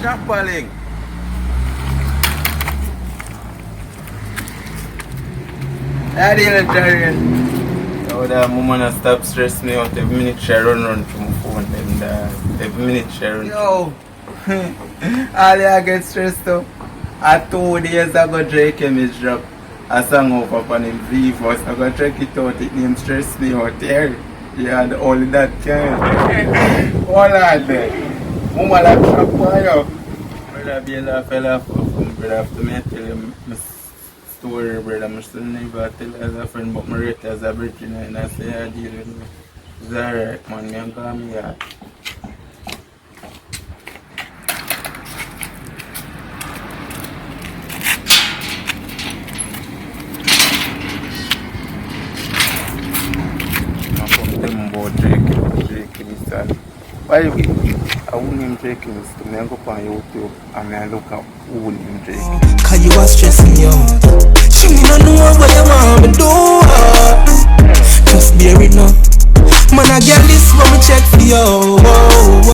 Chapaling. Daddy Jerry. So the woman stop stress me out. Every minute she run to my phone and every minute she run. Yo, all I get stressed out. 2 days ago Drake Miss drop a song up on him Vivo. So I go check it out. It name stress me out here. Yeah, the only that can. Hold on there. Woman like shop for you. Brother be a fella from brother after me tell him my story, brother. I still never tell as a friend, but my rate as a virgin and I say I deal with me. It's alright, man. Me and call me out. Drake Mr. By the way, I won't name Drake Mr. I go on YouTube and I look up who name Drake. Cause you are stressing you out. She me no know what you want me do. Just bear it now. Man, I get this when me check for you.